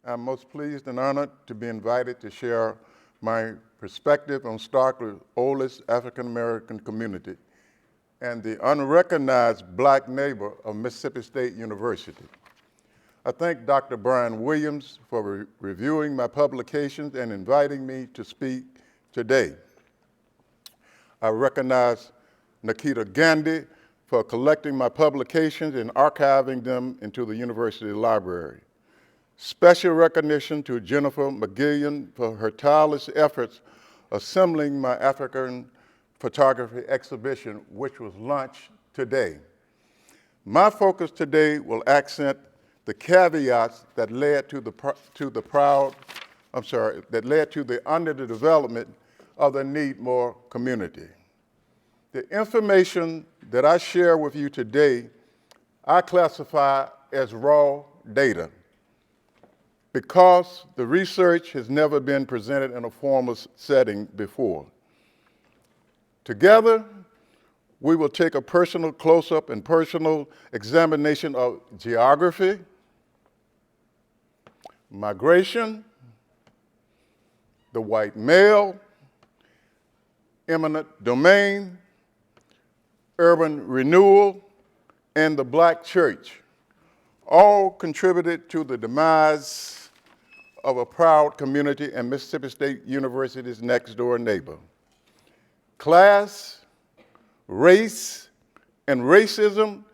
I'm most pleased and honored to be invited to share my perspective on Starkville's oldest African American community and the unrecognized black neighbor of Mississippi State University. I thank Dr. Brian Williams for reviewing my publications and inviting me to speak today. I recognize Nikita Gandhi for collecting my publications and archiving them into the university library. Special recognition to Jennifer McGillian for her tireless efforts assembling my African photography exhibition, which was launched today. My focus today will accent the caveats that led to the underdevelopment of the Needmore community. The information that I share with you today, I classify as raw data because the research has never been presented in a formal setting before. Together, we will take a personal close-up and personal examination of geography, migration, the white male, eminent domain, urban renewal, and the black church, all contributed to the demise of a proud community and Mississippi State University's next-door neighbor. Class, race, and racism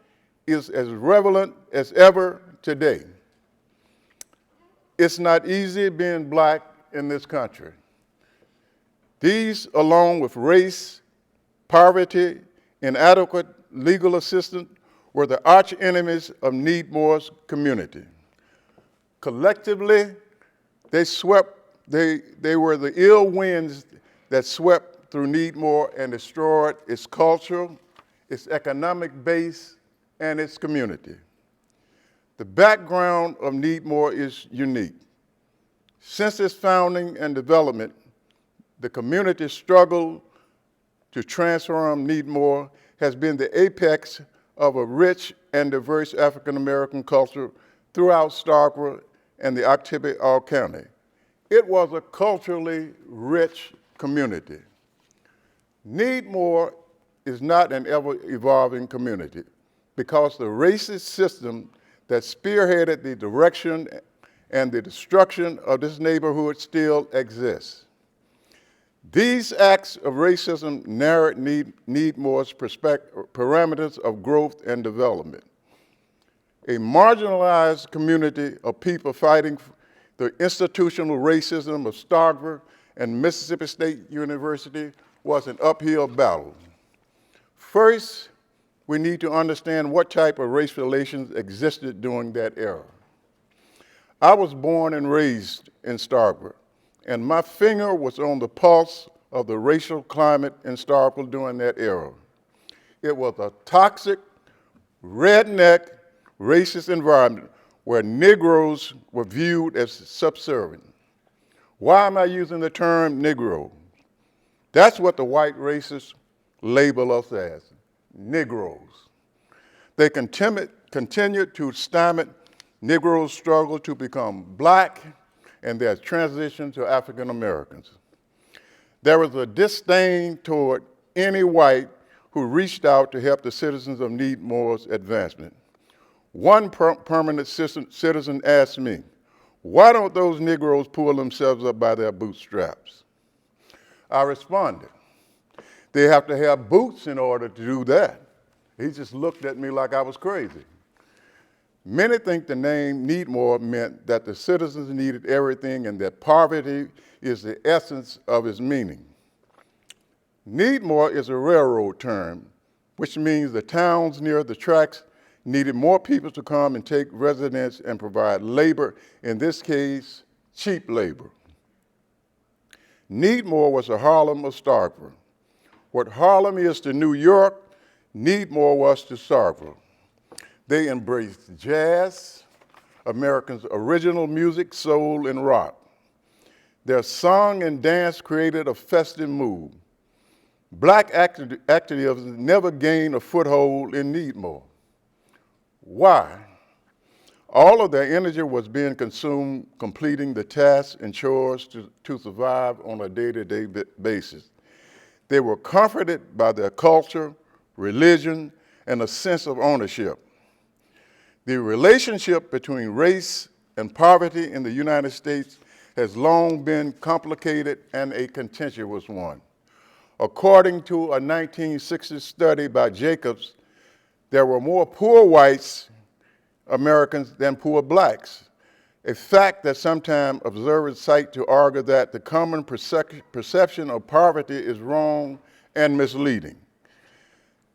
is as relevant as ever today. It's not easy being black in this country. These, along with race, poverty, inadequate legal assistance, were the arch enemies of Needmore's community. Collectively, they were the ill winds that swept through Needmore and destroyed its culture, its economic base, and its community. The background of Needmore is unique. Since its founding and development, the community struggle to transform Needmore has been the apex of a rich and diverse African American culture throughout Starkville and the Oktibbeha County. It was a culturally rich community. Needmore is not an ever-evolving community because the racist system that spearheaded the direction and the destruction of this neighborhood still exists. These acts of racism narrowed Needmore's parameters of growth and development. A marginalized community of people fighting the institutional racism of Starkville and Mississippi State University was an uphill battle. First, we need to understand what type of race relations existed during that era. I was born and raised in Starkville, and my finger was on the pulse of the racial climate in Starkville during that era. It was a toxic, redneck, racist environment where Negroes were viewed as subservient. Why am I using the term Negro? That's what the white racists label us as, Negroes. They continued to stymie Negroes' struggle to become black and their transition to African Americans. There was a disdain toward any white who reached out to help the citizens of Needmore's advancement. One permanent citizen asked me, "Why don't those Negroes pull themselves up by their bootstraps?" I responded, "They have to have boots in order to do that." He just looked at me like I was crazy. Many think the name Needmore meant that the citizens needed everything and that poverty is the essence of its meaning. Needmore is a railroad term, which means the towns near the tracks needed more people to come and take residence and provide labor, in this case, cheap labor. Needmore was the Harlem of Starkville. What Harlem is to New York, Needmore was to Starkville. They embraced jazz, America's original music, soul, and rock. Their song and dance created a festive mood. Black activists never gained a foothold in Needmore. Why? All of their energy was being consumed completing the tasks and chores to survive on a day-to-day basis. They were comforted by their culture, religion, and a sense of ownership. The relationship between race and poverty in the United States has long been complicated and a contentious one. According to a 1960 study by Jacobs, there were more poor whites Americans than poor blacks, a fact that sometimes observers cite to argue that the common perception of poverty is wrong and misleading.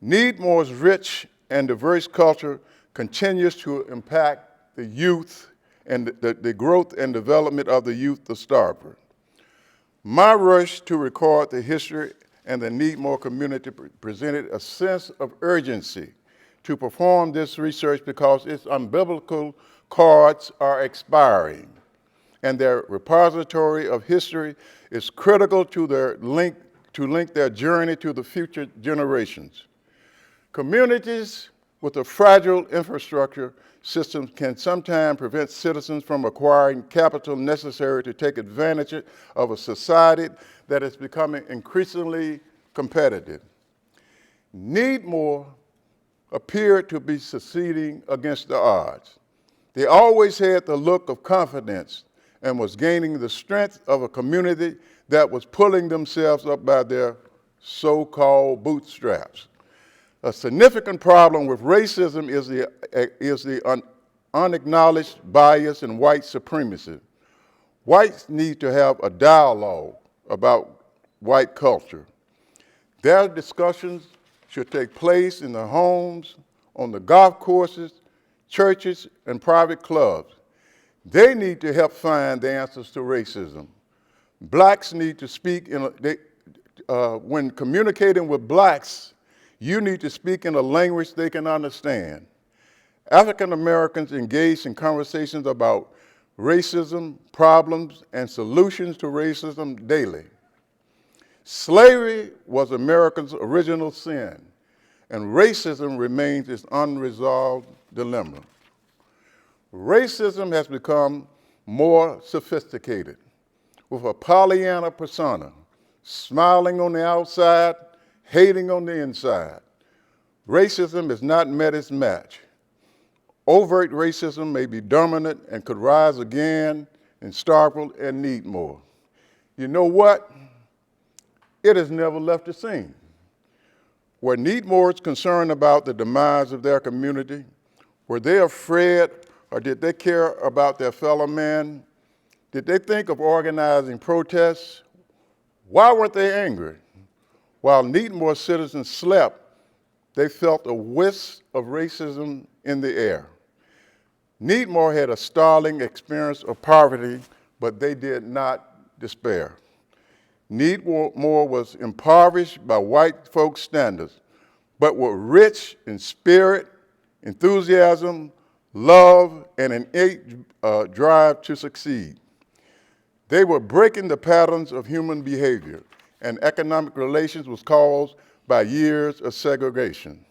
Needmore's rich and diverse culture continues to impact the youth and the growth and development of the youth of Starkville. My rush to record the history and the Needmore community presented a sense of urgency to perform this research because its unbiblical cards are expiring, and their repository of history is critical to link their journey to the future generations. Communities with a fragile infrastructure system can sometimes prevent citizens from acquiring capital necessary to take advantage of a society that is becoming increasingly competitive. Needmore appeared to be succeeding against the odds. They always had the look of confidence and was gaining the strength of a community that was pulling themselves up by their so-called bootstraps. A significant problem with racism is the unacknowledged bias in white supremacy. Whites need to have a dialogue about white culture. Their discussions should take place in the homes, on the golf courses, churches, and private clubs. They need to help find the answers to racism. Blacks need to speak when communicating with blacks, you need to speak in a language they can understand. African Americans engage in conversations about racism, problems, and solutions to racism daily. Slavery was America's original sin, and racism remains its unresolved dilemma. Racism has become more sophisticated, with a Pollyanna persona, smiling on the outside, hating on the inside. Racism has not met its match. Overt racism may be dominant and could rise again in Starkville and Needmore. You know what? It has never left the scene. Were Needmores concerned about the demise of their community? Were they afraid, or did they care about their fellow man? Did they think of organizing protests? Why weren't they angry? While Needmore citizens slept, they felt a whiff of racism in the air. Needmore had a startling experience of poverty, but they did not despair. Needmore was impoverished by white folks' standards, but were rich in spirit, enthusiasm, love, and an innate drive to succeed. They were breaking the patterns of human behavior, and economic relations was caused by years of segregation.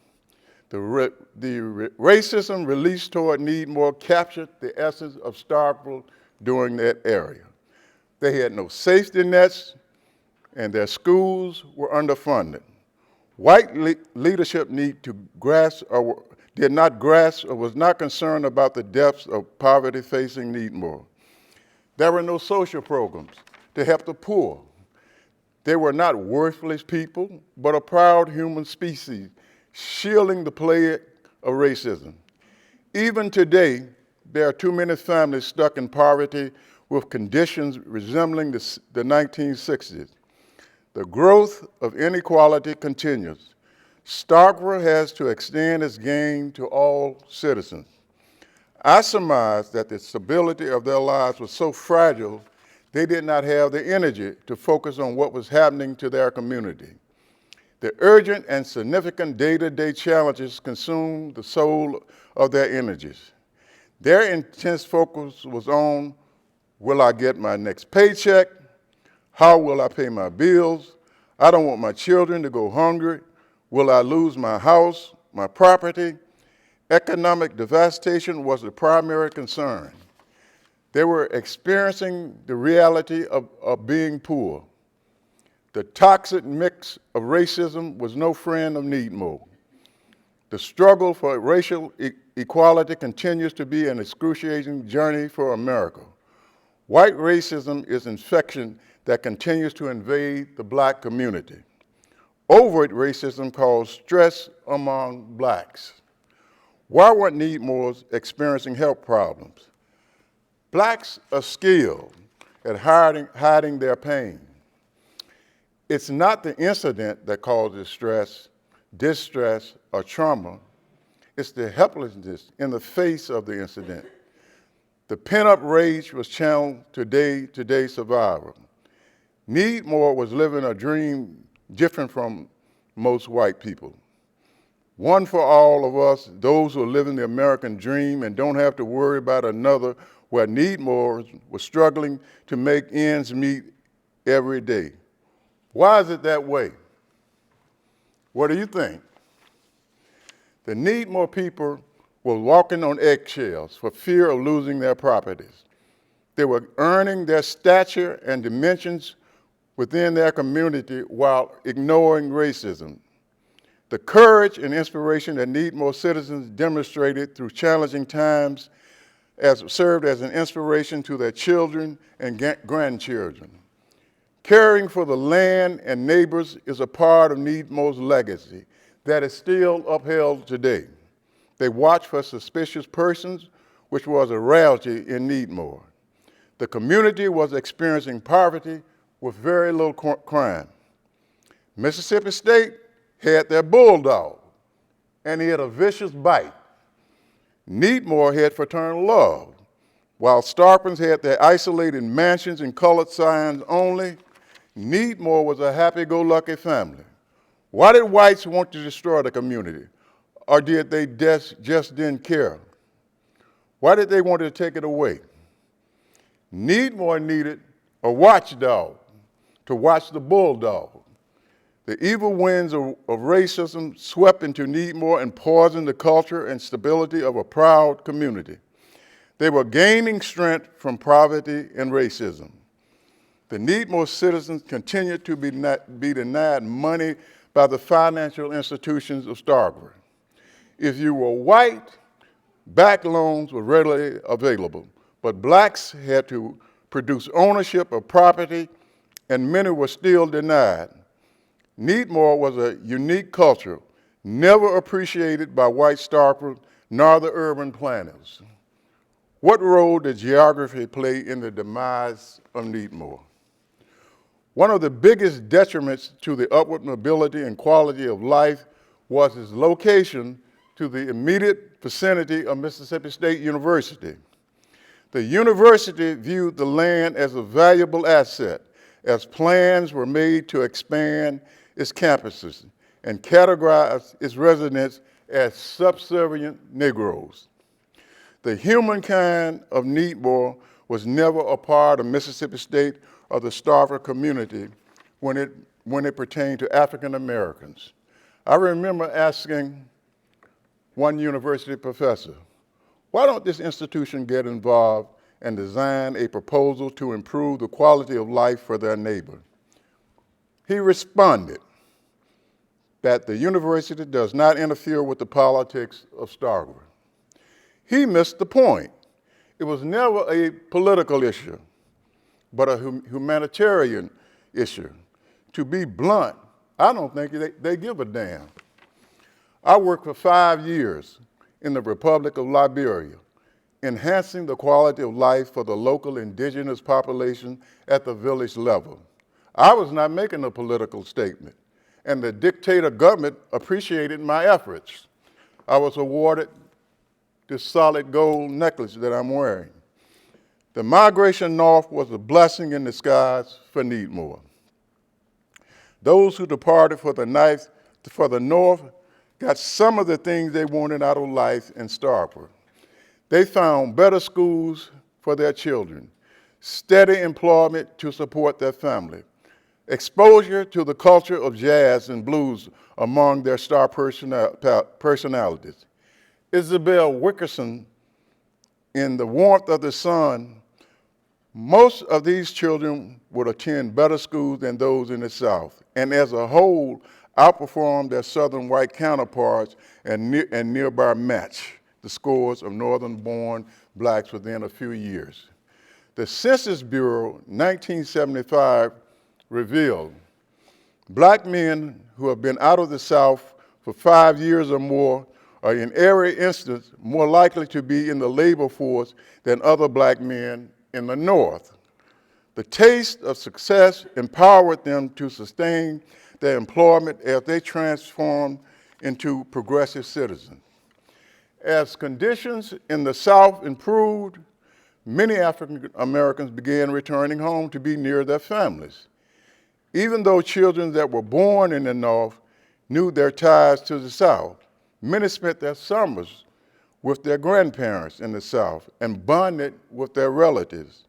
The racism released toward Needmore captured the essence of Starkville during that area. They had no safety nets, and their schools were underfunded. White leadership did not grasp or was not concerned about the depths of poverty facing Needmore. There were no social programs to help the poor. They were not worthless people, but a proud human species, shielding the plague of racism. Even today, there are too many families stuck in poverty with conditions resembling the 1960s. The growth of inequality continues. Starkville has to extend its gain to all citizens. I surmise that the stability of their lives was so fragile, they did not have the energy to focus on what was happening to their community. The urgent and significant day-to-day challenges consumed the soul of their energies. Their intense focus was on, will I get my next paycheck? How will I pay my bills? I don't want my children to go hungry. Will I lose my house, my property? Economic devastation was the primary concern. They were experiencing the reality of being poor. The toxic mix of racism was no friend of Needmore. The struggle for racial equality continues to be an excruciating journey for America. White racism is an infection that continues to invade the black community. Overt racism caused stress among blacks. Why were Needmores experiencing health problems? Blacks are skilled at hiding their pain. It's not the incident that causes stress, distress, or trauma. It's the helplessness in the face of the incident. The pent-up rage was channeled to day-to-day survival. Needmore was living a dream different from most white people. One for all of us, those who are living the American dream and don't have to worry about another, where Needmore was struggling to make ends meet every day. Why is it that way? What do you think? The Needmore people were walking on eggshells for fear of losing their properties. They were earning their stature and dimensions within their community while ignoring racism. The courage and inspiration that Needmore citizens demonstrated through challenging times served as an inspiration to their children and grandchildren. Caring for the land and neighbors is a part of Needmore's legacy that is still upheld today. They watch for suspicious persons, which was a rarity in Needmore. The community was experiencing poverty with very little crime. Mississippi State had their bulldog, and he had a vicious bite. Needmore had fraternal love, while Starkville had their isolated mansions and colored signs only. Needmore was a happy-go-lucky family. Why did whites want to destroy the community? Or did they just didn't care? Why did they want to take it away? Needmore needed a watchdog to watch the bulldog. The evil winds of racism swept into Needmore and poisoned the culture and stability of a proud community. They were gaining strength from poverty and racism. The Needmore citizens continued to be denied money by the financial institutions of Starkville. If you were white, back loans were readily available, but blacks had to produce ownership of property, and many were still denied. Needmore was a unique culture, never appreciated by white Starkville nor the urban planners. What role did geography play in the demise of Needmore? One of the biggest detriments to the upward mobility and quality of life was its location to the immediate vicinity of Mississippi State University. The university viewed the land as a valuable asset, as plans were made to expand its campuses and categorize its residents as subservient Negroes. The humankind of Needmore was never a part of Mississippi State or the Starkville community when it pertained to African Americans. I remember asking one university professor, why don't this institution get involved and design a proposal to improve the quality of life for their neighbor? He responded that the university does not interfere with the politics of Starkville. He missed the point. It was never a political issue, but a humanitarian issue. To be blunt, I don't think they give a damn. I worked for 5 years in the Republic of Liberia, enhancing the quality of life for the local indigenous population at the village level. I was not making a political statement, and the dictator government appreciated my efforts. I was awarded this solid gold necklace that I'm wearing. The migration north was a blessing in disguise for Needmore. Those who departed for the north got some of the things they wanted out of life in Starkville. They found better schools for their children, steady employment to support their family, exposure to the culture of jazz and blues among their star personalities. Isabel Wickerson, in the warmth of the sun, most of these children would attend better schools than those in the South, and as a whole, outperformed their Southern white counterparts and nearby match the scores of Northern-born blacks within a few years. The Census Bureau, 1975, revealed black men who have been out of the South for 5 years or more are in every instance more likely to be in the labor force than other black men in the North. The taste of success empowered them to sustain their employment as they transformed into progressive citizens. As conditions in the South improved, many African Americans began returning home to be near their families. Even though children that were born in the North knew their ties to the South, many spent their summers with their grandparents in the South and bonded with their relatives.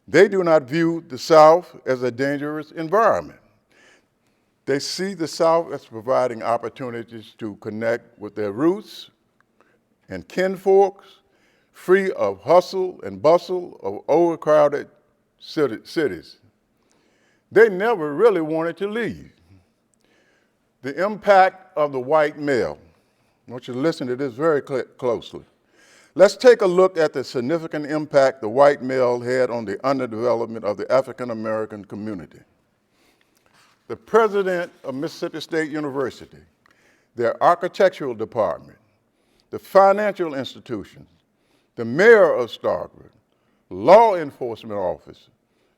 They do not view the South as a dangerous environment. They see the South as providing opportunities to connect with their roots and kinfolks, free of hustle and bustle of overcrowded cities. They never really wanted to leave. The impact of the white male. I want you to listen to this very closely. Let's take a look at the significant impact the white male had on the underdevelopment of the African American community. The president of Mississippi State University, their architectural department, the financial institutions, the mayor of Starkville, law enforcement officers,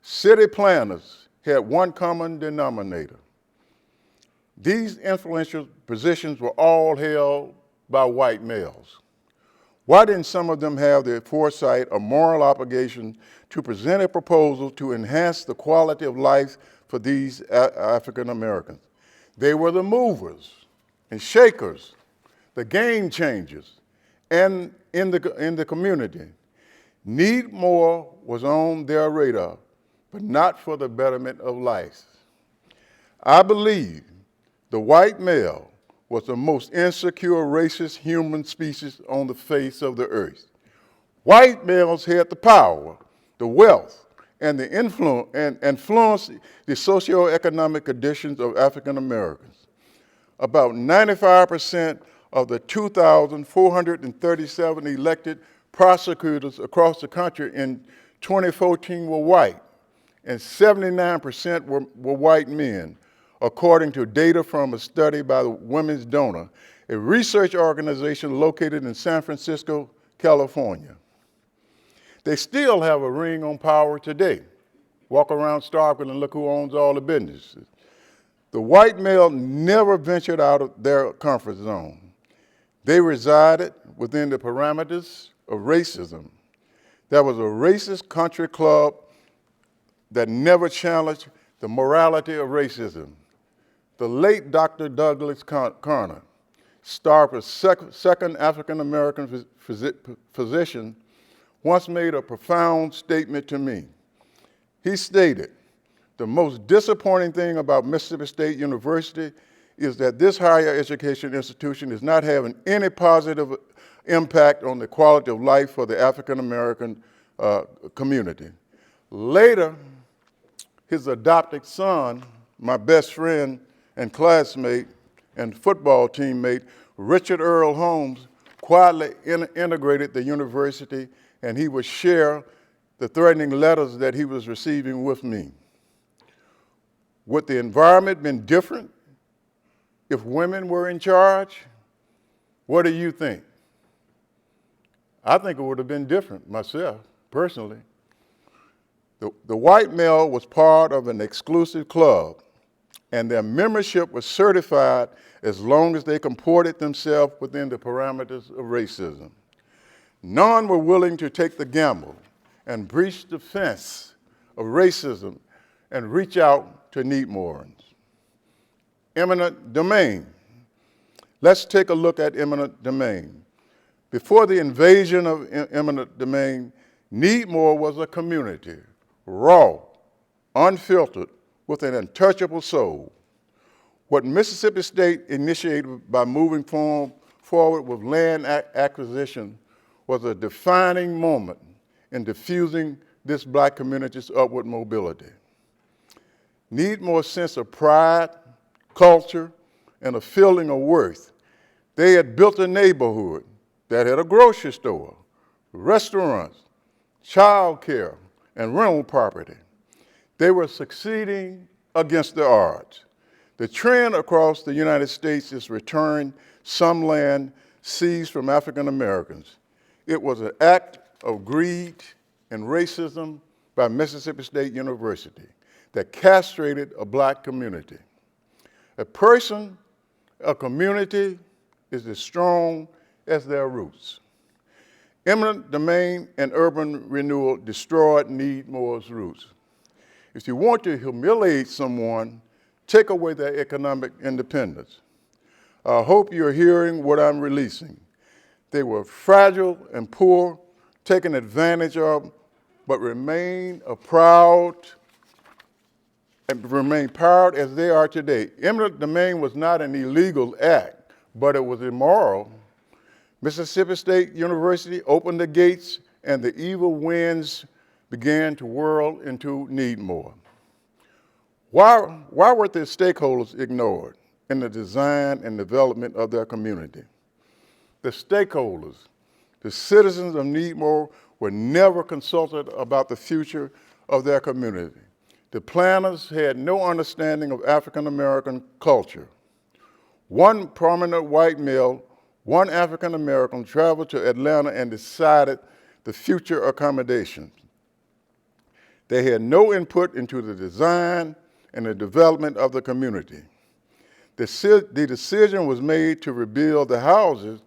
city planners had one common denominator. These influential positions were all held by white males. Why didn't some of them have the foresight or moral obligation to present a proposal to enhance the quality of life for these African Americans? They were the movers and shakers, the game changers, and in the community. Needmore was on their radar, but not for the betterment of life. I believe the white male was the most insecure racist human species on the face of the earth. White males had the power, the wealth, and the influenced the socioeconomic conditions of African Americans. About 95% of the 2,437 elected prosecutors across the country in 2014 were white, and 79% were white men, according to data from a study by the Women's Donor, a research organization located in San Francisco, California. They still have a ring on power today. Walk around Starkville and look who owns all the businesses. The white male never ventured out of their comfort zone. They resided within the parameters of racism. There was a racist country club that never challenged the morality of racism. The late Dr. Douglas Carter, Starkville's second African-American physician, once made a profound statement to me. He stated, "The most disappointing thing about Mississippi State University is that this higher education institution is not having any positive impact on the quality of life for the African-American community." Later, his adopted son, my best friend and classmate and football teammate, Richard Earl Holmes, quietly integrated the university, and he would share the threatening letters that he was receiving with me. Would the environment been different if women were in charge? What do you think? I think it would have been different myself, personally. The white male was part of an exclusive club, and their membership was certified as long as they comported themselves within the parameters of racism. None were willing to take the gamble and breach the fence of racism and reach out to Needmorans. Eminent domain. Let's take a look at eminent domain. Before the invasion of eminent domain, Needmore was a community, raw, unfiltered, with an untouchable soul. What Mississippi State initiated by moving forward forward with land acquisition was a defining moment in diffusing this black community's upward mobility. Needmore's sense of pride, culture, and a feeling of worth. They had built a neighborhood that had a grocery store, restaurants, child care, and rental property. They were succeeding against the odds. The trend across the United States is return some land seized from African Americans. It was an act of greed and racism by Mississippi State University that castrated a black community. A person, a community, is as strong as their roots. Eminent domain and urban renewal destroyed Needmore's roots. If you want to humiliate someone, take away their economic independence. I hope you're hearing what I'm releasing. They were fragile and poor, taken advantage of, but remain proud as they are today. Eminent domain was not an illegal act, but it was immoral. Mississippi State University opened the gates and the evil winds began to whirl into Needmore. Why were the stakeholders ignored in the design and development of their community? The stakeholders, the citizens of Needmore, were never consulted about the future of their community. The planners had no understanding of African American culture. One prominent white male, one African American traveled to Atlanta and decided the future accommodations. They had no input into the design and the development of the community. The decision was made to rebuild the houses,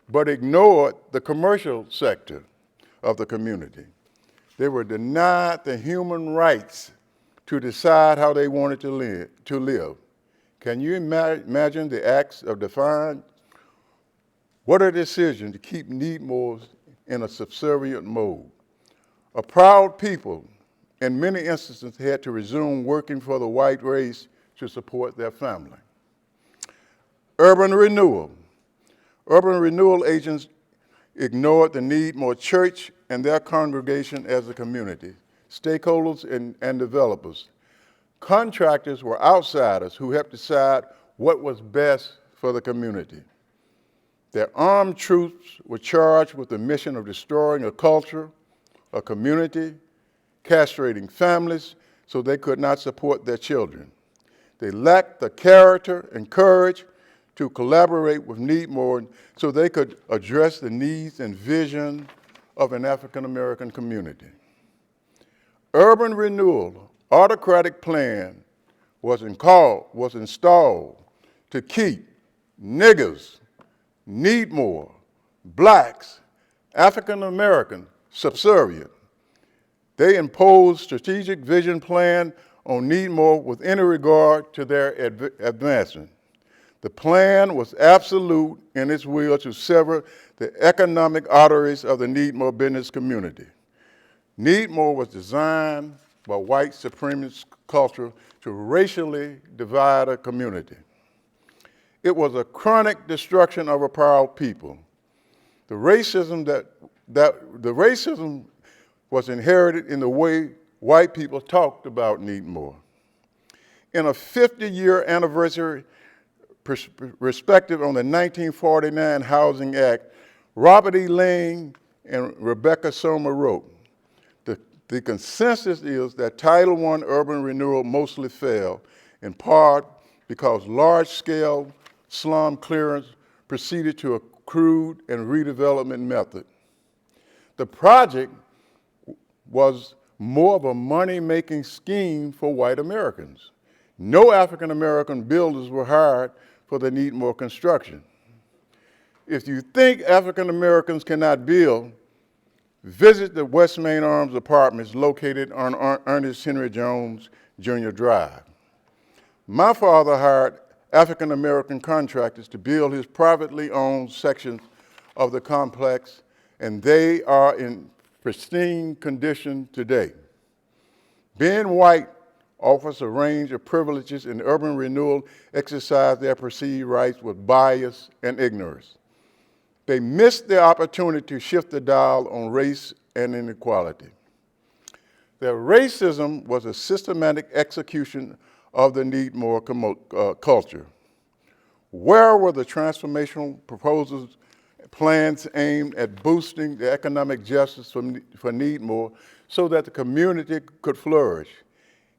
but ignored the commercial sector of the community. They were denied the human rights to decide how they wanted to live. Can you imagine the acts of defiance? What a decision to keep Needmore in a subservient mode. A proud people, in many instances, had to resume working for the white race to support their family. Urban renewal. Urban renewal agents ignored the Needmore church and their congregation as a community, stakeholders and developers. Contractors were outsiders who helped decide what was best for the community. Their armed troops were charged with the mission of destroying a culture, a community, castrating families so they could not support their children. They lacked the character and courage to collaborate with Needmore so they could address the needs and vision of an African American community. Urban renewal, autocratic plan was installed to keep niggers, Needmore, blacks, African American subservient. They imposed strategic vision plan on Needmore with any regard to their advancement. The plan was absolute in its will to sever the economic arteries of the Needmore business community. Needmore was designed by white supremacist culture to racially divide a community. It was a chronic destruction of a proud people. The racism was inherited in the way white people talked about Needmore. In a 50-year anniversary perspective on the 1949 Housing Act, Robert E. Lane and Rebecca Sommer wrote, the consensus is that Title I urban renewal mostly failed, in part because large-scale slum clearance proceeded to a crude and redevelopment method. The project was more of a money-making scheme for white Americans. No African American builders were hired for the Needmore construction. If you think African Americans cannot build, visit the West Main Arms Apartments located on Ernest Henry Jones Jr. Drive. My father hired African American contractors to build his privately owned sections of the complex, and they are in pristine condition today. Being white offers a range of privileges, and urban renewal exercised their perceived rights with bias and ignorance. They missed the opportunity to shift the dial on race and inequality. Their racism was a systematic execution of the Needmore culture. Where were the transformational proposals, plans aimed at boosting the economic justice for Needmore so that the community could flourish?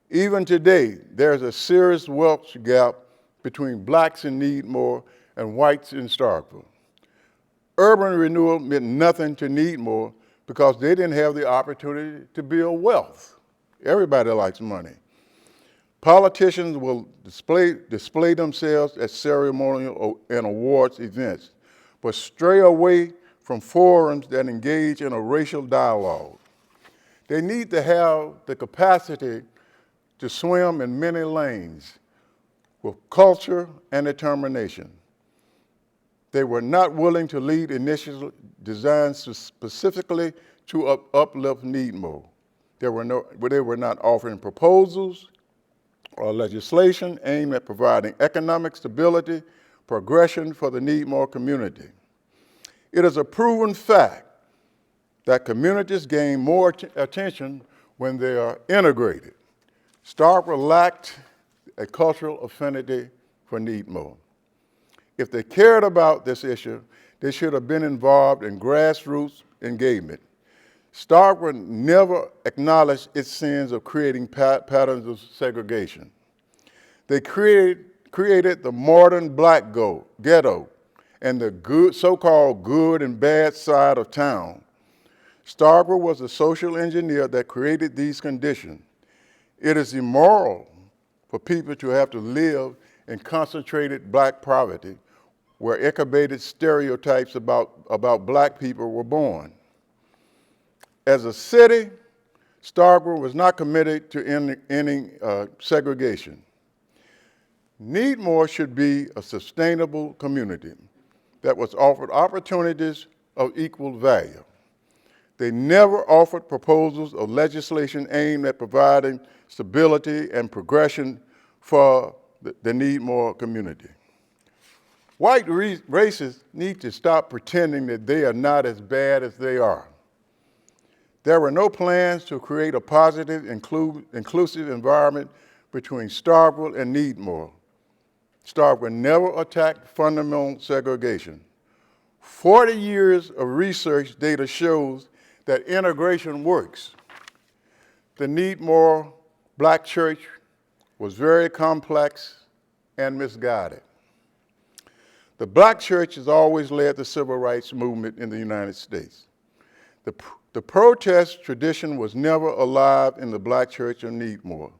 Even today, there's a serious wealth gap between blacks in Needmore and whites in Starkville. Urban renewal meant nothing to Needmore because they didn't have the opportunity to build wealth. Everybody likes money. Politicians will display themselves at ceremonial and awards events, but stray away from forums that engage in a racial dialogue. They need to have the capacity to swim in many lanes with culture and determination. They were not willing to lead initiatives designed specifically to uplift Needmore. They were not offering proposals or legislation aimed at providing economic stability, progression for the Needmore community. It is a proven fact that communities gain more attention when they are integrated. Starkville lacked a cultural affinity for Needmore. If they cared about this issue, they should have been involved in grassroots engagement. Starkville never acknowledged its sins of creating patterns of segregation. They created the modern black ghetto and the so-called good and bad side of town. Starkville was the social engineer that created these conditions. It is immoral for people to have to live in concentrated black poverty where incubated stereotypes about black people were born. As a city, Starkville was not committed to ending segregation. Needmore should be a sustainable community that was offered opportunities of equal value. They never offered proposals or legislation aimed at providing stability and progression for the Needmore community. White racists need to stop pretending that they are not as bad as they are. There were no plans to create a positive, inclusive environment between Starkville and Needmore. Starkville never attacked fundamental segregation. 40 years of research data shows that integration works. The Needmore Black church was very complex and misguided. The Black church has always led the civil rights movement in the United States. The protest tradition was never alive in the Black church of Needmore.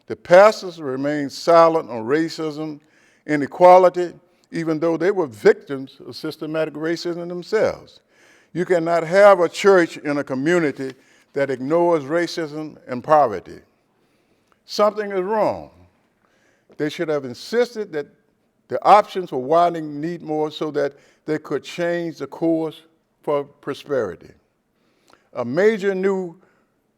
The pastors remained silent on racism, inequality, even though they were victims of systematic racism themselves. You cannot have a church in a community that ignores racism and poverty. Something is wrong. They should have insisted that the options for widening Needmore so that they could change the course for prosperity. A major new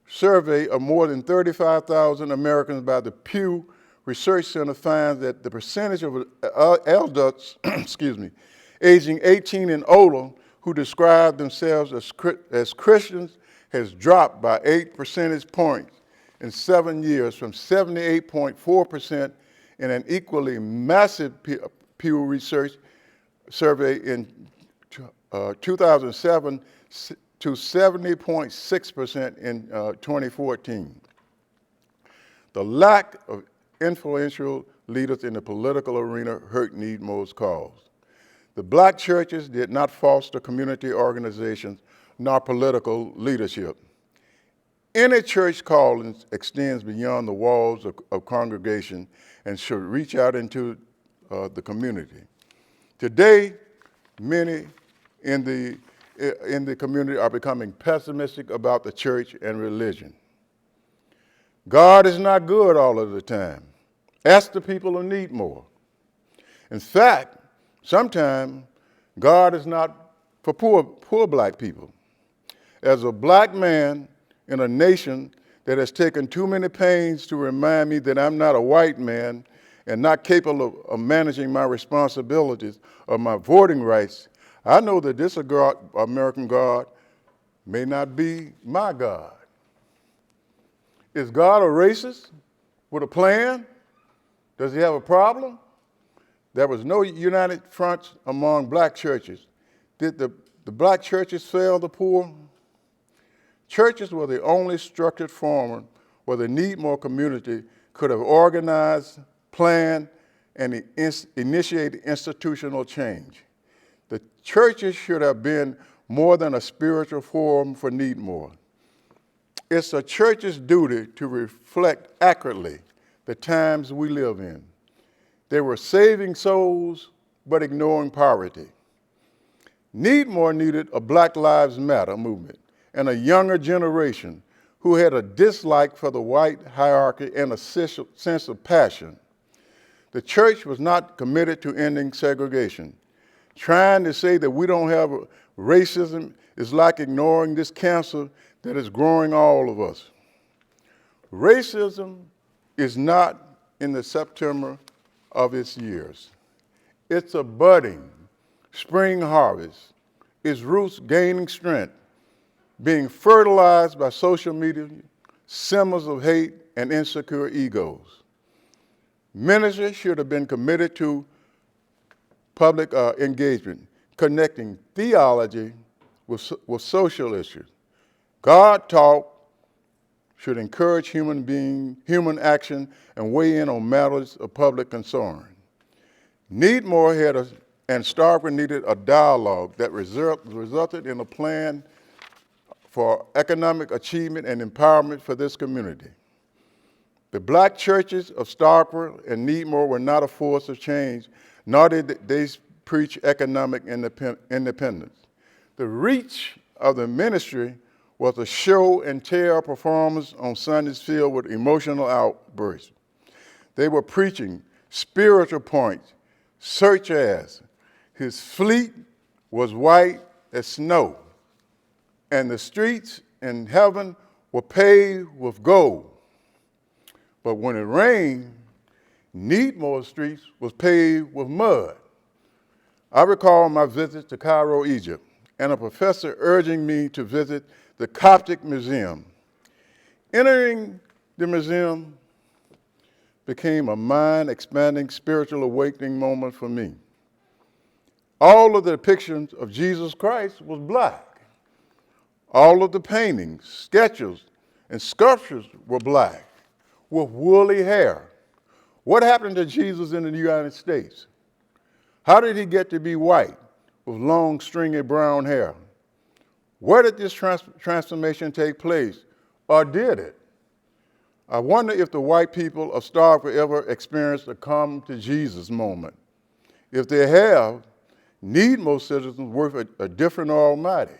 survey of more than 35,000 Americans by the Pew Research Center finds that the percentage of adults, aging 18 and older who describe themselves as Christians has dropped by 8 percentage points in 7 years, from 78.4% in an equally massive Pew Research survey in 2007 to 70.6% in 2014. The lack of influential leaders in the political arena hurt Needmore's cause. The Black churches did not foster community organizations nor political leadership. Any church calling extends beyond the walls of congregation and should reach out into the community. Today, many in the community are becoming pessimistic about the church and religion. God is not good all of the time. Ask the people who need more. In fact, sometimes God is not for poor black people. As a black man in a nation that has taken too many pains to remind me that I'm not a white man and not capable of managing my responsibilities or my voting rights, I know that this American God may not be my God. Is God a racist with a plan? Does he have a problem? There was no united front among black churches. Did the black churches fail the poor? Churches were the only structured form where the Needmore community could have organized, planned, and initiated institutional change. The churches should have been more than a spiritual forum for Needmore. It's a church's duty to reflect accurately the times we live in. They were saving souls, but ignoring poverty. Needmore needed a Black Lives Matter movement and a younger generation who had a dislike for the white hierarchy and a sense of passion. The church was not committed to ending segregation. Trying to say that we don't have racism is like ignoring this cancer that is growing all of us. Racism is not in the September of its years. It's a budding spring harvest, its roots gaining strength, being fertilized by social media, symbols of hate, and insecure egos. Ministry should have been committed to public engagement, connecting theology with social issues. God talk should encourage human action and weigh in on matters of public concern. Needmore and Starkville needed a dialogue that resulted in a plan for economic achievement and empowerment for this community. The black churches of Starkville and Needmore were not a force of change, nor did they preach economic independence. The reach of the ministry was a show and tell performance on Sundays filled with emotional outbursts. They were preaching spiritual points, such as, his fleet was white as snow, and the streets in heaven were paved with gold. But when it rained, Needmore streets was paved with mud. I recall my visit to Cairo, Egypt, and a professor urging me to visit the Coptic Museum. Entering the museum became a mind-expanding spiritual awakening moment for me. All of the depictions of Jesus Christ was black. All of the paintings, sketches, and sculptures were black, with woolly hair. What happened to Jesus in the United States? How did he get to be white with long, stringy brown hair? Where did this transformation take place, or did it? I wonder if the white people of Starkville ever experienced a come to Jesus moment. If they have, Needmore citizens worship a different Almighty.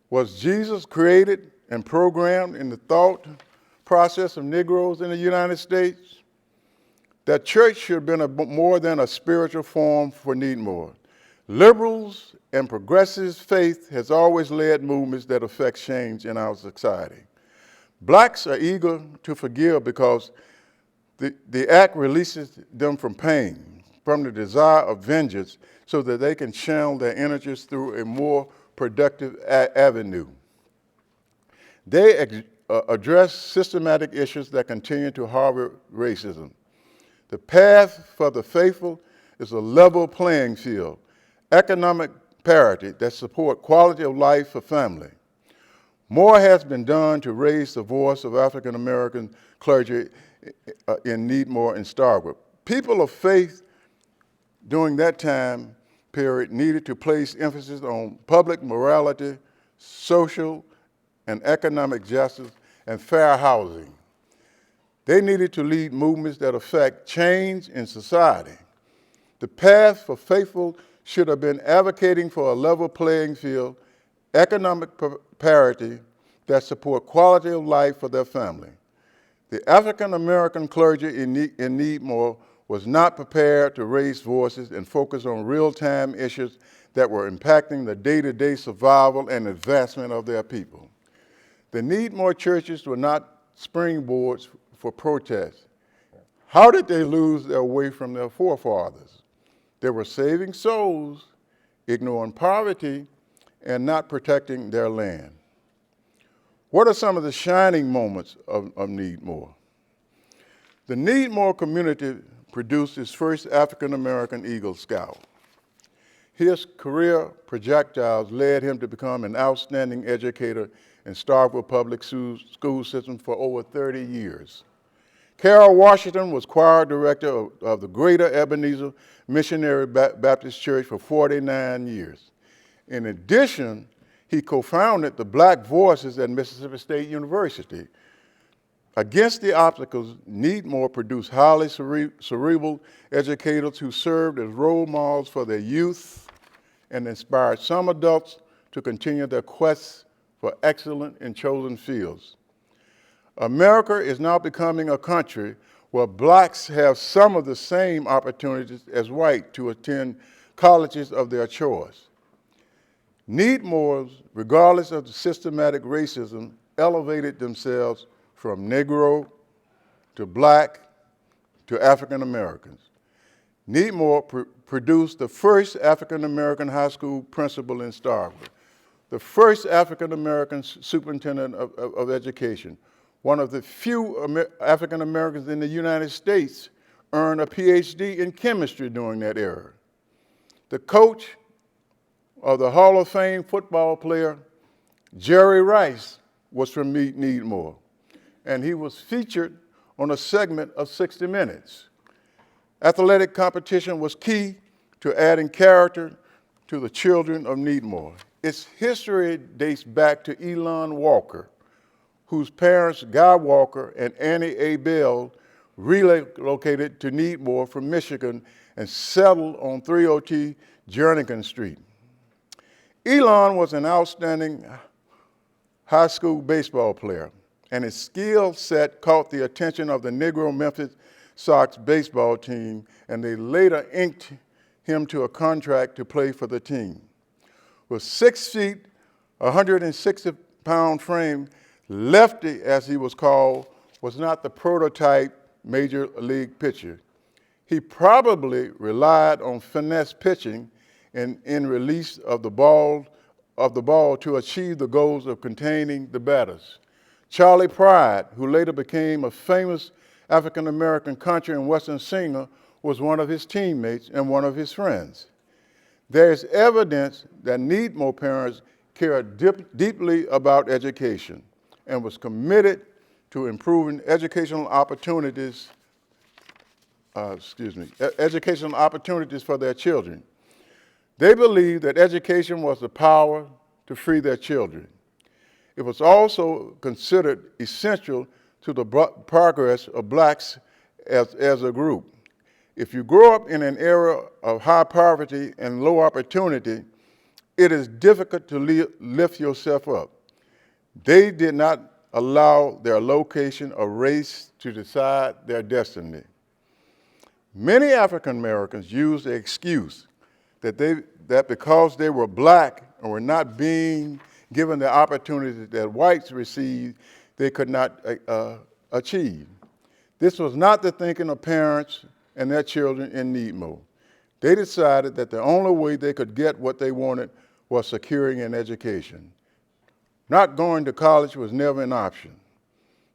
Was Jesus created and programmed in the thought process of Negroes in the United States? That church should have been more than a spiritual form for Needmore. Liberals and progressive faith has always led movements that affect change in our society. Blacks are eager to forgive because the act releases them from pain, from the desire of vengeance, so that they can channel their energies through a more productive avenue. They address systematic issues that continue to harbor racism. The path for the faithful is a level playing field, economic parity that support quality of life for family. More has been done to raise the voice of African American clergy in Needmore and Starkville. People of faith during that time period needed to place emphasis on public morality, social and economic justice, and fair housing. They needed to lead movements that affect change in society. The path for faithful should have been advocating for a level playing field, economic parity that support quality of life for their family. The African American clergy in Needmore was not prepared to raise voices and focus on real-time issues that were impacting the day-to-day survival and advancement of their people. The Needmore churches were not springboards for protest. How did they lose their way from their forefathers? They were saving souls, ignoring poverty, and not protecting their land. What are some of the shining moments of Needmore? The Needmore community produced its first African-American Eagle Scout. His career projectiles led him to become an outstanding educator in Starkville public school system for over 30 years. Carol Washington was choir director of the Greater Ebenezer Missionary Baptist Church for 49 years. In addition, he co-founded the Black Voices at Mississippi State University. Against the obstacles, Needmore produced highly cerebral educators who served as role models for their youth and inspired some adults to continue their quests for excellence in chosen fields. America is now becoming a country where blacks have some of the same opportunities as whites to attend colleges of their choice. Needmores, regardless of the systematic racism, elevated themselves from Negro to black to African Americans. Needmore produced the first African American high school principal in Starkville, the first African American superintendent of education. One of the few African Americans in the United States earned a PhD in chemistry during that era. The coach of the Hall of Fame football player, Jerry Rice, was from Needmore, and he was featured on a segment of 60 Minutes. Athletic competition was key to adding character to the children of Needmore. Its history dates back to Elon Walker, whose parents, Guy Walker and Annie A. Bell, relocated to Needmore from Michigan and settled on 302 Jernigan Street. Elon was an outstanding high school baseball player, and his skill set caught the attention of the Negro Memphis Sox baseball team, and they later inked him to a contract to play for the team. With 6 feet, 160-pound frame, Lefty, as he was called, was not the prototype major league pitcher. He probably relied on finesse pitching in release of the ball to achieve the goals of containing the batters. Charlie Pride, who later became a famous African-American country and western singer, was one of his teammates and one of his friends. There is evidence that Needmore parents cared deeply about education and was committed to improving educational opportunities for their children. They believed that education was the power to free their children. It was also considered essential to the progress of blacks as a group. If you grow up in an era of high poverty and low opportunity, it is difficult to lift yourself up. They did not allow their location or race to decide their destiny. Many African Americans used the excuse that because they were black and were not being given the opportunities that whites received, they could not achieve. This was not the thinking of parents and their children in Needmore. They decided that the only way they could get what they wanted was securing an education. Not going to college was never an option.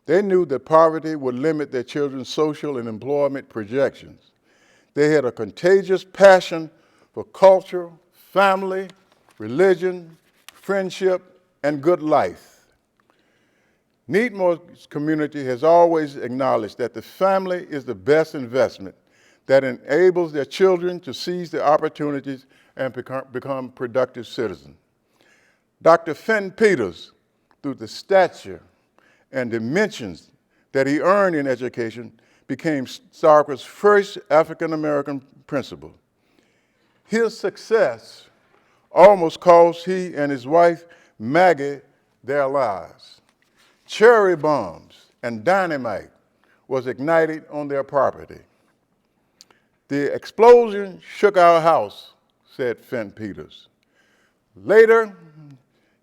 They knew that poverty would limit their children's social and employment projections. They had a contagious passion for culture, family, religion, friendship, and good life. Needmore's community has always acknowledged that the family is the best investment that enables their children to seize the opportunities and become productive citizens. Dr. Fenton Peters, through the stature and dimensions that he earned in education, became Starkville's first African-American principal. His success almost cost he and his wife, Maggie, their lives. Cherry bombs and dynamite was ignited on their property. The explosion shook our house, said Fenton Peters. Later,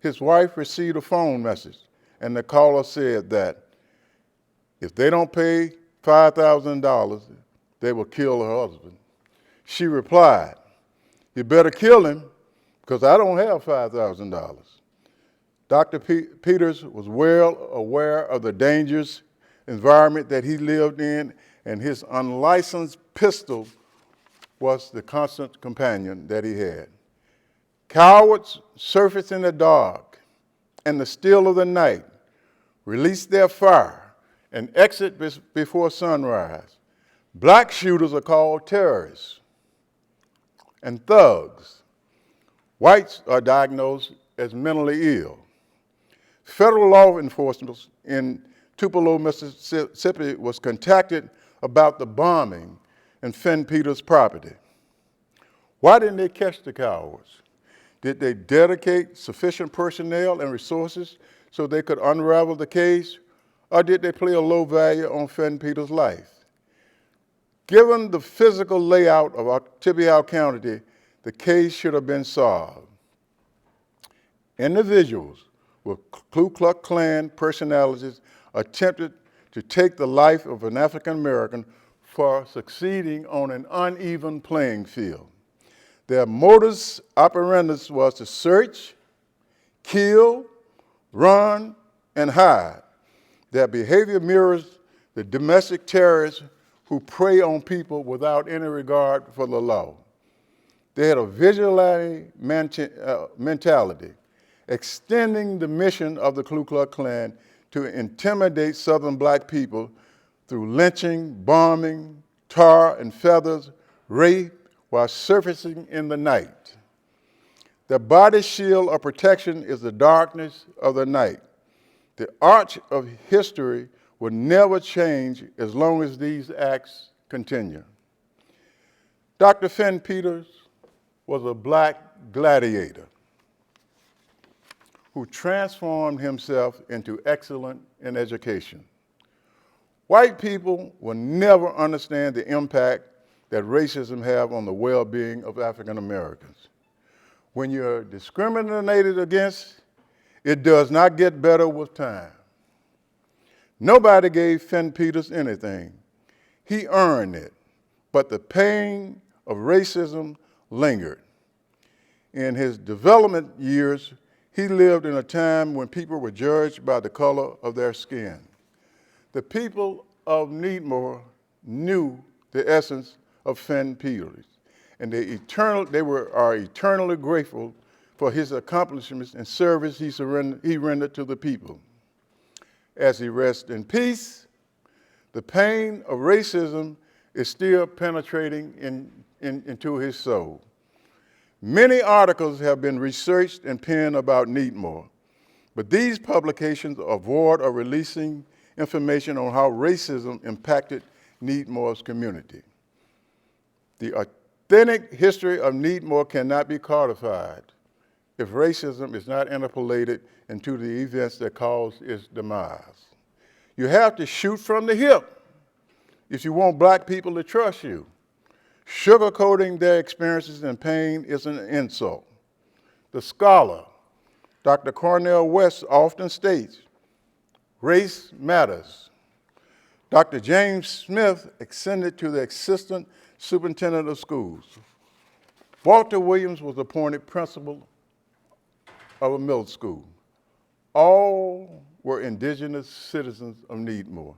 his wife received a phone message, and the caller said that if they don't pay $5,000, they will kill her husband. She replied, "You better kill him, because I don't have $5,000. Dr. Peters was well aware of the dangerous environment that he lived in, and his unlicensed pistol was the constant companion that he had. Cowards surface in the dark and the still of the night, release their fire, and exit before sunrise. Black shooters are called terrorists and thugs. Whites are diagnosed as mentally ill. Federal law enforcement in Tupelo, Mississippi was contacted about the bombing and Fenn Peters' property. Why didn't they catch the cowards? Did they dedicate sufficient personnel and resources so they could unravel the case, or did they play a low value on Fenn Peters' life? Given the physical layout of Oktibbeha County, the case should have been solved. Individuals with Ku Klux Klan personalities attempted to take the life of an African American for succeeding on an uneven playing field. Their modus operandi was to search, kill, run, and hide. Their behavior mirrors the domestic terrorists who prey on people without any regard for the law. They had a vigilante mentality, extending the mission of the Ku Klux Klan to intimidate Southern black people through lynching, bombing, tar and feathers, rape, while surfacing in the night. The body shield of protection is the darkness of the night. The arch of history will never change as long as these acts continue. Dr. Fenn Peters was a black gladiator who transformed himself into excellence in education. White people will never understand the impact that racism has on the well-being of African Americans. When you're discriminated against, it does not get better with time. Nobody gave Fenn Peters anything. He earned it, but the pain of racism lingered. In his development years, he lived in a time when people were judged by the color of their skin. The people of Needmore knew the essence of Fenn Peters, and they are eternally grateful for his accomplishments and service he rendered to the people. As he rests in peace, the pain of racism is still penetrating into his soul. Many articles have been researched and penned about Needmore, but these publications avoid or releasing information on how racism impacted Needmore's community. The authentic history of Needmore cannot be codified if racism is not interpolated into the events that caused its demise. You have to shoot from the hip if you want black people to trust you. Sugarcoating their experiences and pain is an insult. The scholar, Dr. Cornel West, often states, race matters. Dr. James Smith ascended to the assistant superintendent of schools. Walter Williams was appointed principal of a middle school. All were indigenous citizens of Needmore.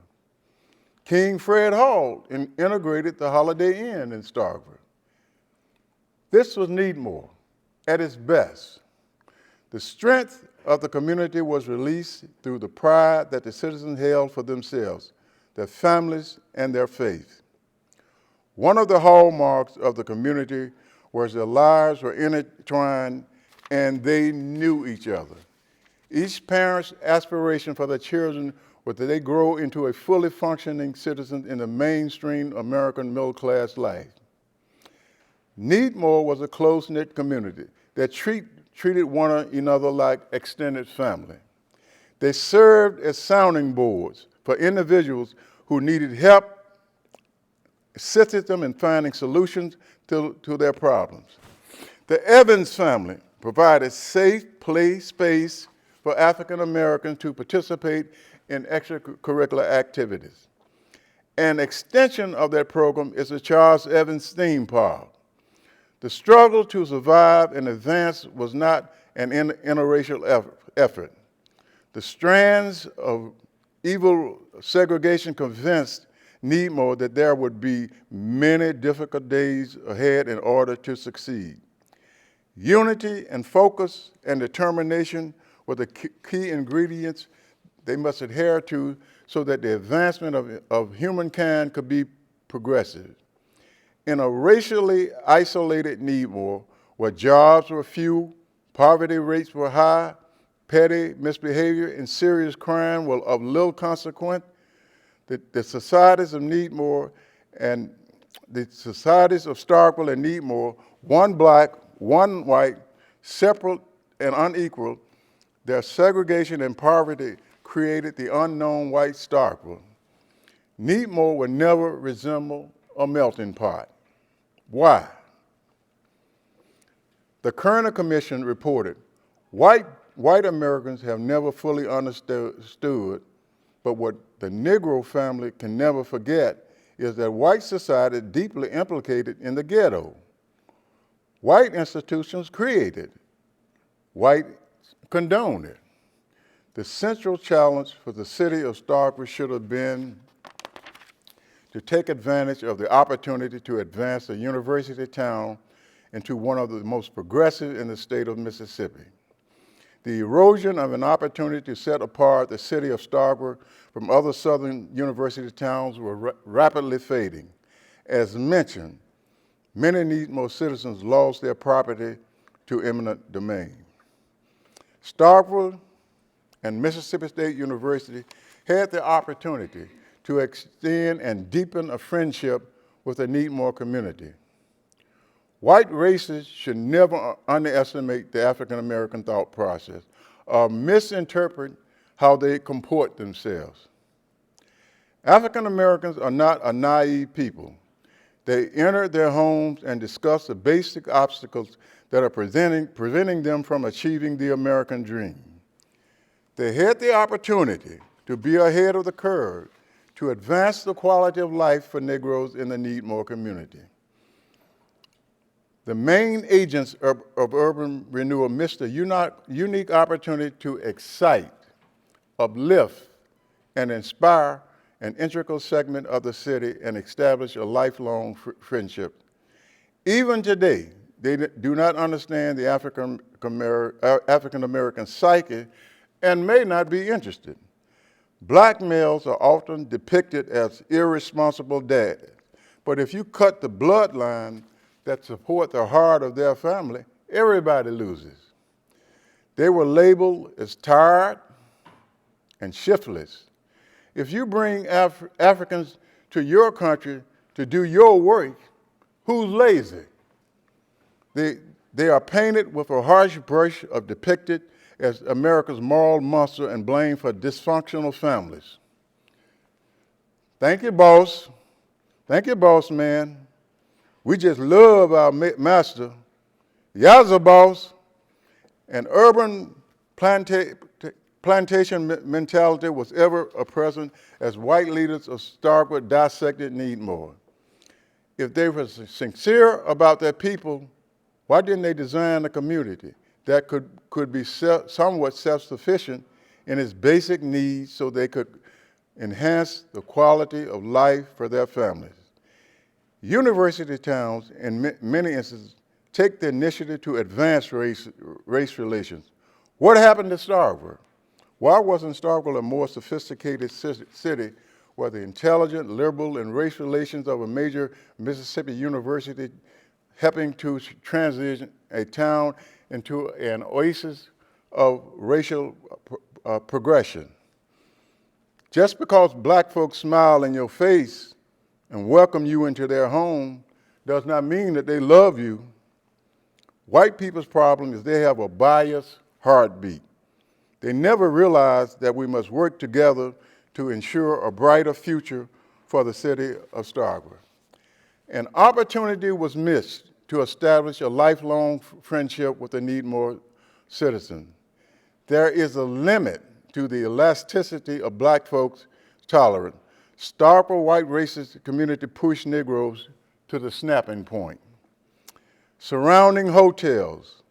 King Fred Hall integrated the Holiday Inn in Starkville. This was Needmore at its best. The strength of the community was released through the pride that the citizens held for themselves, their families, and their faith. One of the hallmarks of the community was their lives were intertwined and they knew each other. Each parent's aspiration for their children was that they grow into a fully functioning citizen in the mainstream American middle-class life. Needmore was a close-knit community that treated one another like extended family. They served as sounding boards for individuals who needed help, assisted them in finding solutions to their problems. The Evans family provided safe play space for African Americans to participate in extracurricular activities. An extension of that program is the Charles Evans theme park. The struggle to survive and advance was not an interracial effort. The strands of evil segregation convinced Needmore that there would be many difficult days ahead in order to succeed. Unity and focus and determination were the key ingredients they must adhere to so that the advancement of humankind could be progressive. In a racially isolated Needmore, where jobs were few, poverty rates were high, petty misbehavior and serious crime were of little consequence, the societies of Needmore and the societies of Starkville and Needmore, one black, one white, separate and unequal, their segregation and poverty created the unknown white Starkville. Needmore would never resemble a melting pot. Why? The Kerner Commission reported, white Americans have never fully understood, but what the Negro family can never forget is that white society deeply implicated in the ghetto. White institutions created, white condoned it. The central challenge for the city of Starkville should have been to take advantage of the opportunity to advance the university town into one of the most progressive in the state of Mississippi. The erosion of an opportunity to set apart the city of Starkville from other southern university towns were rapidly fading. As mentioned, many Needmore citizens lost their property to eminent domain. Starkville and Mississippi State University had the opportunity to extend and deepen a friendship with the Needmore community. White racists should never underestimate the African American thought process or misinterpret how they comport themselves. African Americans are not a naive people. They enter their homes and discuss the basic obstacles that are preventing them from achieving the American dream. They had the opportunity to be ahead of the curve to advance the quality of life for Negroes in the Needmore community. The main agents of Urban Renewal missed a unique opportunity to excite, uplift, and inspire an integral segment of the city and establish a lifelong friendship. Even today, they do not understand the African American psyche and may not be interested. Black males are often depicted as irresponsible dads, but if you cut the bloodline that support the heart of their family, everybody loses. They were labeled as tired and shiftless. If you bring Africans to your country to do your work, who's lazy? They are painted with a harsh brush of depicted as America's moral monster and blamed for dysfunctional families. Thank you, boss. Thank you, boss man. We just love our master. Yaza, boss. An urban plantation mentality was ever present as white leaders of Starkville dissected Needmore. If they were sincere about their people, why didn't they design a community that could be somewhat self-sufficient in its basic needs so they could enhance the quality of life for their families? University towns, in many instances, take the initiative to advance race relations. What happened to Starkville? Why wasn't Starkville a more sophisticated city where the intelligent, liberal, and race relations of a major Mississippi university helping to transition a town into an oasis of racial progression? Just because black folks smile in your face and welcome you into their home does not mean that they love you. White people's problem is they have a biased heartbeat. They never realize that we must work together to ensure a brighter future for the city of Starkville. An opportunity was missed to establish a lifelong friendship with the Needmore citizen. There is a limit to the elasticity of black folks' tolerance. Starkville white racist community pushed Negroes to the snapping point. Surrounding hotels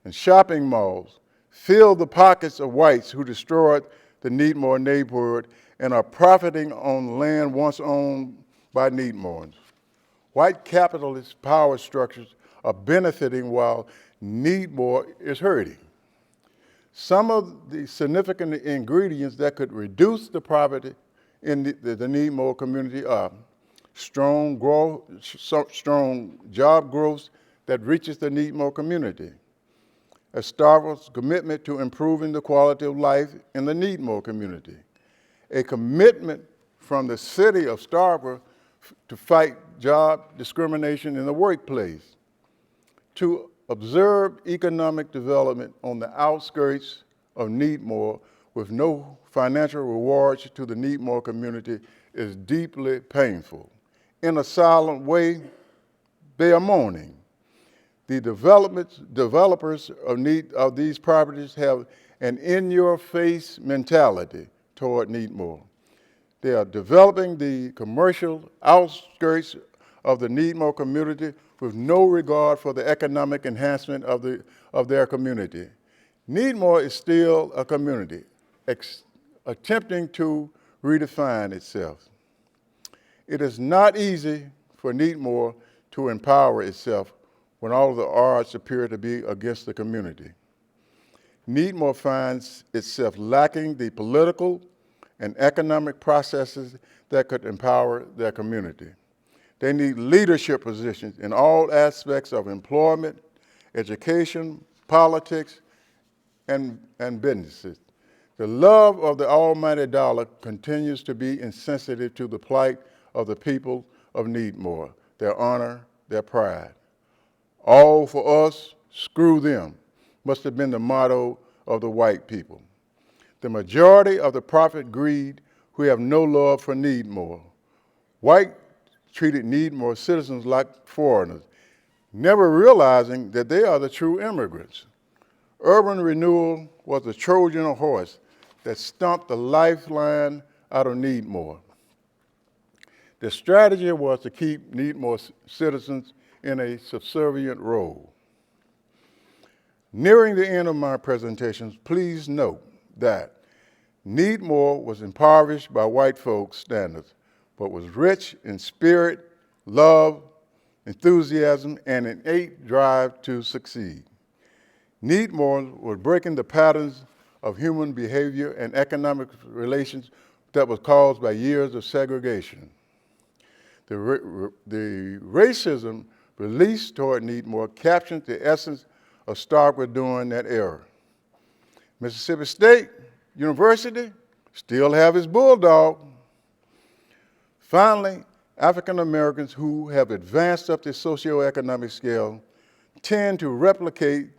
and shopping malls fill the pockets of whites who destroyed the Needmore neighborhood and are profiting on land once owned by Needmorans. White capitalist power structures are benefiting while Needmore is hurting. Some of the significant ingredients that could reduce the poverty in the Needmore community are strong job growth that reaches the Needmore community, a Starkville's commitment to improving the quality of life in the Needmore community, a commitment from the city of Starkville to fight job discrimination in the workplace, to observe economic development on the outskirts of Needmore with no financial rewards to the Needmore community is deeply painful. In a silent way, they are mourning. The developers of these properties have an in-your-face mentality toward Needmore. They are developing the commercial outskirts of the Needmore community with no regard for the economic enhancement of their community. Needmore is still a community attempting to redefine itself. It is not easy for Needmore to empower itself when all of the odds appear to be against the community. Needmore finds itself lacking the political and economic processes that could empower their community. They need leadership positions in all aspects of employment, education, politics, and businesses. The love of the almighty dollar continues to be insensitive to the plight of the people of Needmore, their honor, their pride. All for us, screw them, must have been the motto of the white people. The majority of the profit greed who have no love for Needmore. White treated Needmore citizens like foreigners, never realizing that they are the true immigrants. Urban Renewal was the Trojan horse that stumped the lifeline out of Needmore. The strategy was to keep Needmore citizens in a subservient role. Nearing the end of my presentations, please note that Needmore was impoverished by white folks' standards, but was rich in spirit, love, enthusiasm, and an innate drive to succeed. Needmore was breaking the patterns of human behavior and economic relations that was caused by years of segregation. The racism released toward Needmore captured the essence of Starkville during that era. Mississippi State University still have its bulldog. Finally, African Americans who have advanced up the socioeconomic scale tend to replicate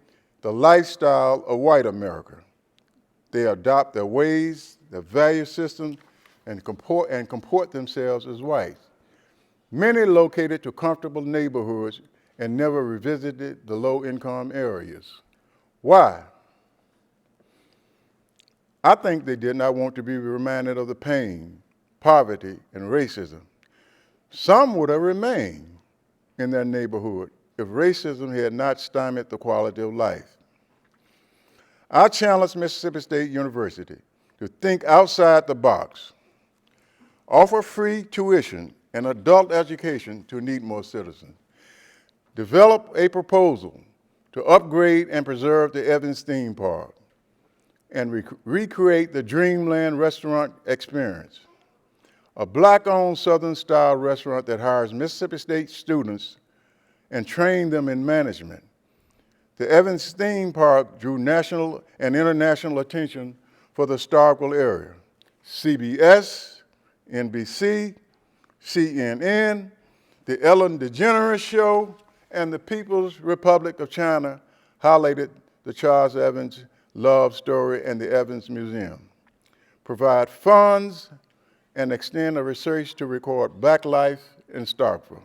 the lifestyle of white America. They adopt their ways, their value system, and comport themselves as whites. Many located to comfortable neighborhoods and never revisited the low-income areas. Why? I think they did not want to be reminded of the pain, poverty, and racism. Some would have remained in their neighborhood if racism had not stymied the quality of life. I challenge Mississippi State University to think outside the box, offer free tuition and adult education to Needmore citizens, develop a proposal to upgrade and preserve the Evans theme park, and recreate the Dreamland restaurant experience, a Black-owned Southern-style restaurant that hires Mississippi State students and trains them in management. The Evans theme park drew national and international attention for the Starkville area. CBS, NBC, CNN, The Ellen DeGeneres Show, and the People's Republic of China highlighted the Charles Evans love story and the Evans Museum. Provide funds and extend the research to record Black life in Starkville.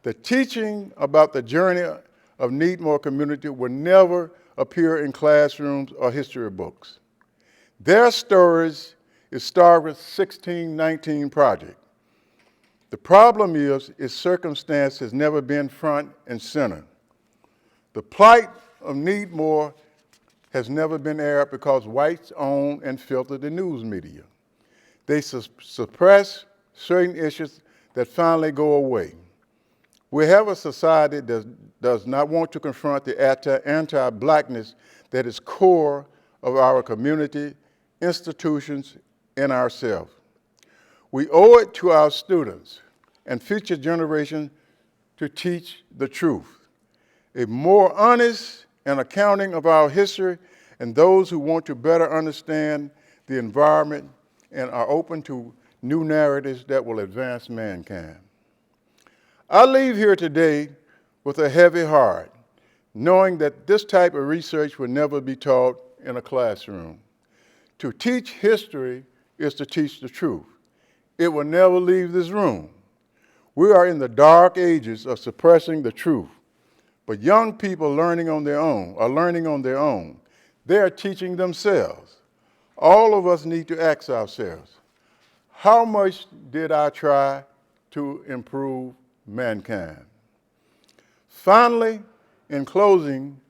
The teaching about the journey of Needmore community will never appear in classrooms or history books. Their stories is Starkville's 1619 project. The problem is its circumstance has never been front and center. The plight of Needmore has never been aired because whites own and filter the news media. They suppress certain issues that finally go away. We have a society that does not want to confront the anti-blackness that is core of our community, institutions, and ourselves. We owe it to our students and future generations to teach the truth. A more honest and accounting of our history, and those who want to better understand the environment and are open to new narratives that will advance mankind. I leave here today with a heavy heart, knowing that this type of research will never be taught in a classroom. To teach history is to teach the truth. It will never leave this room. We are in the dark ages of suppressing the truth, but young people are learning on their own. They are teaching themselves. All of us need to ask ourselves, how much did I try to improve mankind? Finally, in closing,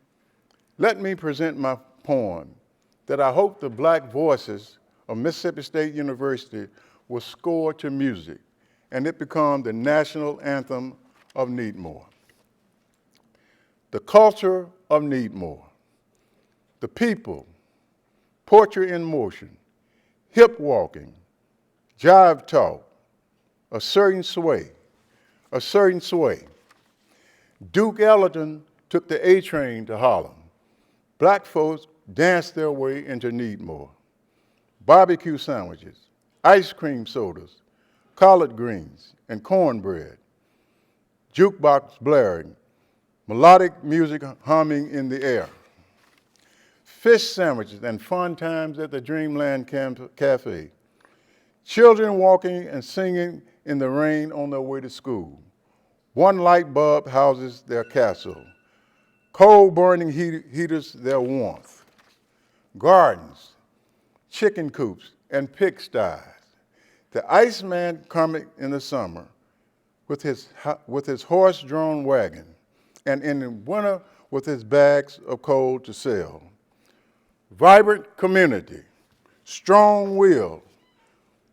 let me present my poem that I hope the black voices of Mississippi State University will score to music, and it become the national anthem of Needmore. The culture of Needmore. The people, poetry in motion, hip walking, jive talk, a certain sway. Duke Ellington took the A train to Harlem. Black folks danced their way into Needmore. Barbecue sandwiches, ice cream sodas, collard greens, and cornbread. Jukebox blaring, melodic music humming in the air. Fish sandwiches and fun times at the Dreamland Cafe. Children walking and singing in the rain on their way to school. One light bulb houses their castle. Coal burning heaters their warmth. Gardens, chicken coops, and pigsties. The Iceman coming in the summer with his horse-drawn wagon, and in the winter with his bags of coal to sell. Vibrant community, strong will,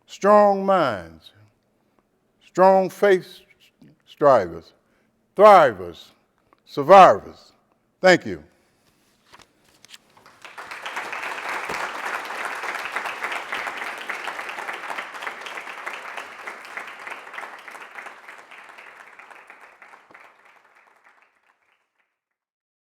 strong minds, strong faith strivers, thrivers, survivors. Thank you.